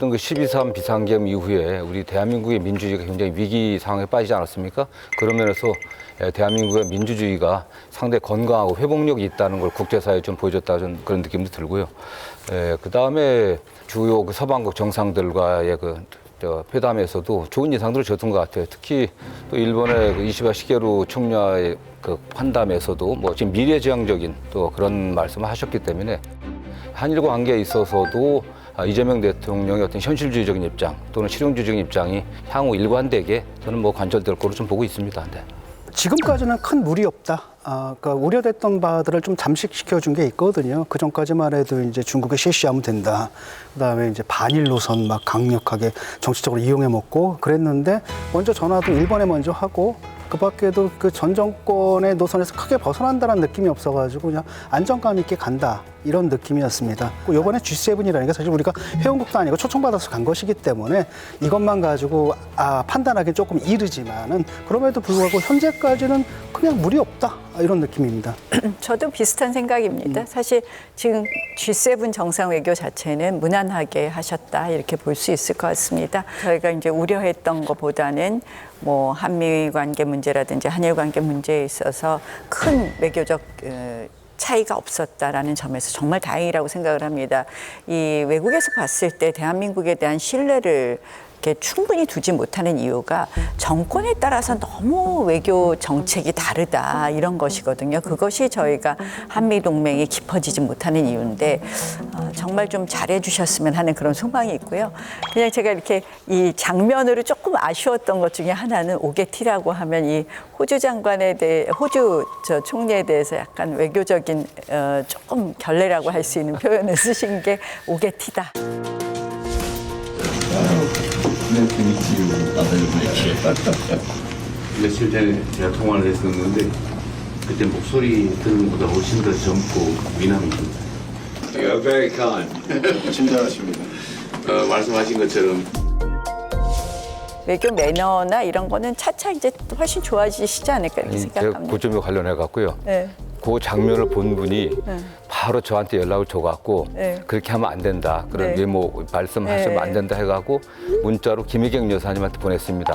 어쨌든 그 12.3 비상계엄 이후에 우리 대한민국의 민주주의가 굉장히 위기 상황에 빠지지 않았습니까? 그런 면에서 대한민국의 민주주의가 상당히 건강하고 회복력이 있다는 걸 국제사회에 좀 보여줬다는 그런 느낌도 들고요. 그다음에 주요 그 서방국 정상들과의 회담에서도 좋은 인상들을 줬던 것 같아요. 특히 또 일본의 그 이시바 시게루 총리와의 그 환담에서도 뭐 지금 미래지향적인 또 그런 말씀을 하셨기 때문에 한일 관계에 있어서도 이재명 대통령의 어떤 현실주의적인 입장 또는 실용주의적인 입장이 향후 일관되게 저는 뭐 관철될 거로 좀 보고 있습니다. 네. 지금까지는 큰 무리 없다. 그러니까 우려됐던 바들을 좀 잠식시켜 준 게 있거든요. 그 전까지만 해도 이제 중국에 실시하면 된다. 그다음에 이제 반일 노선 막 강력하게 정치적으로 이용해 먹고 그랬는데 먼저 전화도 일본에 먼저 하고 그 밖에도 그 전 정권의 노선에서 크게 벗어난다는 느낌이 없어가지고 그냥 안정감 있게 간다. 이런 느낌이었습니다. 이번에 G7이라는 게 사실 우리가 회원국도 아니고 초청받아서 간 것이기 때문에 이것만 가지고 판단하기는 조금 이르지만은 그럼에도 불구하고 현재까지는 그냥 무리 없다. 이런 느낌입니다. 저도 비슷한 생각입니다. 사실 지금 G7 정상 외교 자체는 무난하게 하셨다 이렇게 볼 수 있을 것 같습니다. 저희가 이제 우려했던 것보다는 뭐 한미 관계 문제라든지 한일 관계 문제에 있어서 큰 외교적 차이가 없었다라는 점에서 정말 다행이라고 생각을 합니다. 이 외국에서 봤을 때 대한민국에 대한 신뢰를 이렇게 충분히 두지 못하는 이유가 정권에 따라서 너무 외교 정책이 다르다 이런 것이거든요. 그것이 저희가 한미 동맹이 깊어지지 못하는 이유인데 정말 좀 잘해 주셨으면 하는 그런 소망이 있고요. 그냥 제가 이렇게 이 장면으로 조금 아쉬웠던 것 중에 하나는 오게티라고 하면 이 호주 장관에 대해 호주 총리에 대해서 약간 외교적인 조금 결례라고 할 수 있는 표현을 쓰신 게 오게티다. 며칠 전에 제가 통화를 했었는데 그때 목소리 듣는 것보다 훨씬 더 젊고 미남이십니다. You're very kind. 친절하십니다. 말씀하신 것처럼 외교 매너나 이런 거는 차차 이제 훨씬 좋아지시지 않을까 이렇게 제가 생각합니다. 그 점에 관련해 갖고요. 네. 그 장면을 본 분이 바로 저한테 연락을 줘갖고 네. 그렇게 하면 안 된다. 그런 네. 뭐 말씀하시면 안 된다 해갖고 문자로 김혜경 여사님한테 보냈습니다.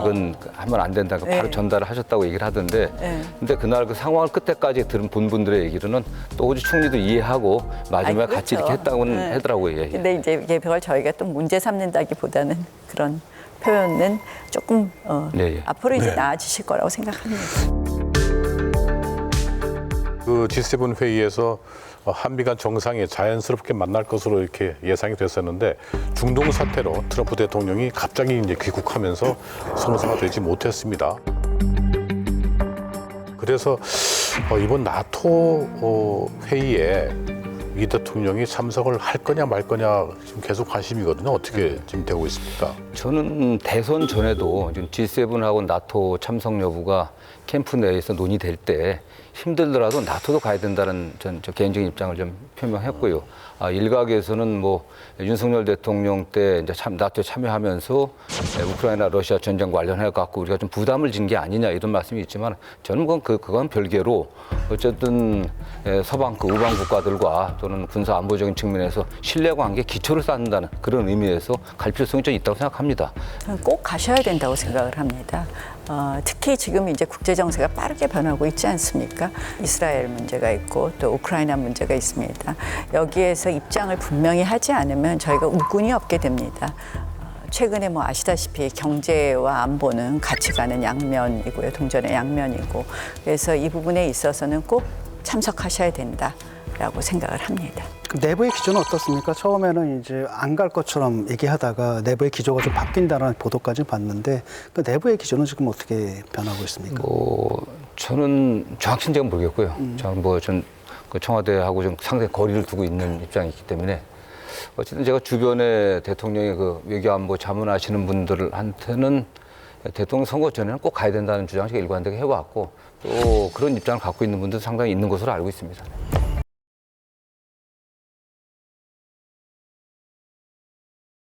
이건 하면 안 된다. 바로 네. 전달을 하셨다고 얘기를 하던데 네. 근데 그날 그 상황을 끝에까지 들은 본 분들의 얘기로는 또 호주 총리도 이해하고 마지막에 같이 그렇죠. 이렇게 했다고는 네. 하더라고요. 예. 근데 이제 그걸 저희가 또 문제 삼는다기보다는 그런 표현은 조금 네. 앞으로 이제 나아지실 거라고 생각합니다. 그 G7 회의에서 한미 간 정상이 자연스럽게 만날 것으로 이렇게 예상이 됐었는데 중동 사태로 트럼프 대통령이 갑자기 이제 귀국하면서 성사가 되지 못했습니다. 그래서 이번 나토 회의에 이 대통령이 참석을 할 거냐 말 거냐 지금 계속 관심이거든요. 어떻게 지금 되고 있습니까? 저는 대선 전에도 G7하고 나토 참석 여부가 캠프 내에서 논의될 때 힘들더라도 나토도 가야 된다는 저 개인적인 입장을 좀 표명했고요. 일각에서는 뭐 윤석열 대통령 때 이제 나토에 참여하면서 우크라이나 러시아 전쟁 관련해 갖고 우리가 좀 부담을 진 게 아니냐 이런 말씀이 있지만 저는 그건 별개로 어쨌든 서방 우방 국가들과 또는 군사 안보적인 측면에서 신뢰관계 기초를 쌓는다는 그런 의미에서 갈 필요성이 좀 있다고 생각합니다. 저는 꼭 가셔야 된다고 생각을 합니다. 특히 지금 이제 국제 정세가 빠르게 변하고 있지 않습니까? 이스라엘 문제가 있고 또 우크라이나 문제가 있습니다. 여기에서 입장을 분명히 하지 않으면 저희가 우군이 없게 됩니다. 최근에 뭐 아시다시피 경제와 안보는 같이 가는 양면이고요. 동전의 양면이고. 그래서 이 부분에 있어서는 꼭 참석하셔야 된다라고 생각을 합니다. 그 내부의 기조는 어떻습니까? 처음에는 이제 안 갈 것처럼 얘기하다가 내부의 기조가 좀 바뀐다는 보도까지 봤는데 그 내부의 기조는 지금 어떻게 변하고 있습니까? 저는 정확히는 제가 모르겠고요. 저는 그 청와대하고 좀 상당히 거리를 두고 있는 입장이 있기 때문에 어쨌든 제가 주변에 대통령의 그 외교안보 자문하시는 분들한테는 대통령 선거 전에는 꼭 가야 된다는 주장을 제가 일관되게 해왔고 또 그런 입장을 갖고 있는 분들도 상당히 있는 것으로 알고 있습니다.